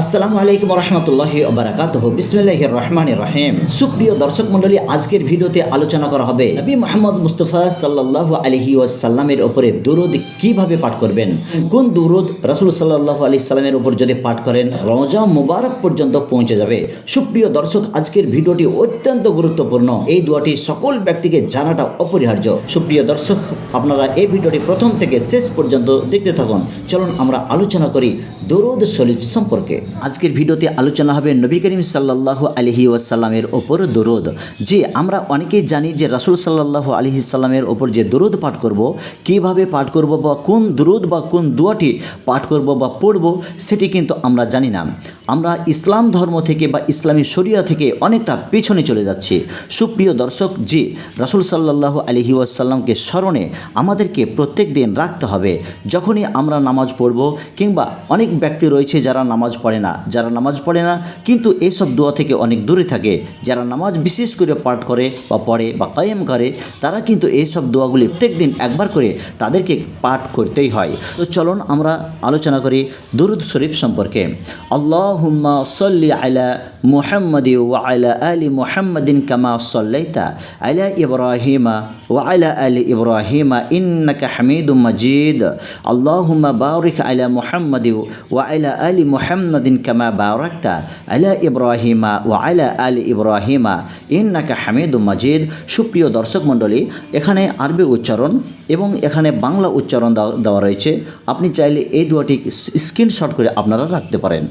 আসসালামু আলাইকুম রহমতুল্লাহি ওবারাকাতুহু বিসমিল্লাহির রহমানির রহিম। সুপ্রিয় দর্শক মণ্ডলী, আজকের ভিডিওতে আলোচনা করা হবে নবী মুহাম্মদ মুস্তাফা সাল্লাল্লাহু আলাইহি ওয়াসাল্লামের উপরে দুরূদ কিভাবে পাঠ করবেন। কোন দুরূদ রাসূল সাল্লাল্লাহু আলাইহি সাল্লামের উপর যদি পাঠ করেন রমজান মুবারক পর্যন্ত পৌঁছে যাবে। সুপ্রিয় দর্শক, আজকের ভিডিওটি অত্যন্ত গুরুত্বপূর্ণ। এই দোয়াটি সকল ব্যক্তিকে জানাটা অপরিহার্য। সুপ্রিয় দর্শক, আপনারা এই ভিডিওটি প্রথম থেকে শেষ পর্যন্ত দেখতে থাকুন। চলুন আমরা আলোচনা করি দরুদ শরীফ সম্পর্কে। আজকের ভিডিওতে আলোচনা হবে নবী করিম সাল্লাল্লাহু আলাইহি ওয়াসাল্লামের ওপর দরুদ। যে আমরা অনেকেই জানি যে রাসূল সাল্লাল্লাহু আলাইহি সাল্লামের ওপর যে দরুদ পাঠ করব, কিভাবে পাঠ করব বা কোন দরুদ বা কোন দোয়াটি পাঠ করব বা পড়ব সেটি কিন্তু আমরা জানি না। আমরা ইসলাম ধর্ম থেকে বা ইসলামী শরিয়া থেকে অনেকটা পেছনে চলে যাচ্ছি। সুপ্রিয় দর্শক, যে রাসূল সাল্লাল্লাহু আলাইহি ওয়াসাল্লামকে স্মরণে আমাদেরকে প্রত্যেক দিন রাখতে হবে। যখনই আমরা নামাজ পড়ব, কিংবা অনেক ব্যক্তি রয়েছে যারা নামাজ পড়ে না, কিন্তু এইসব দোয়া থেকে অনেক দূরে থাকে। যারা নামাজ বিশেষ করে পাঠ করে বা পড়ে বা কায়েম করে, তারা কিন্তু এইসব দোয়াগুলি প্রত্যেক দিন একবার করে তাদেরকে পাঠ করতেই হয়। তো চলুন আমরা আলোচনা করি দুরূদ শরীফ সম্পর্কে। আল্লাহুম্মা সাল্লি আলা মুহাম্মাদি ওয়া আলা আলি মুহাম্মাদিন কামা সাল্লাইতা আলা ইব্রাহিমা ওয়া আলা আলি ইব্রাহিমা ইন্নাকা হামিদুম মাজিদ। আল্লাহুম্মা বারিক আলা মুহাম্মাদি ওয়া আলা আলি মুহাম্মাদিন কামা বারাকতা আলা ইব্রাহিমা ওয়া আলা আলি ইব্রাহিমা ইন্নাকা হামিদুম মাজিদ। সুপ্রিয় দর্শক মণ্ডলী, এখানে আরবি উচ্চারণ এবং এখানে বাংলা উচ্চারণ দেওয়া রয়েছে। আপনি চাইলে এই দোয়াটি স্ক্রিনশট করে আপনারা রাখতে পারেন।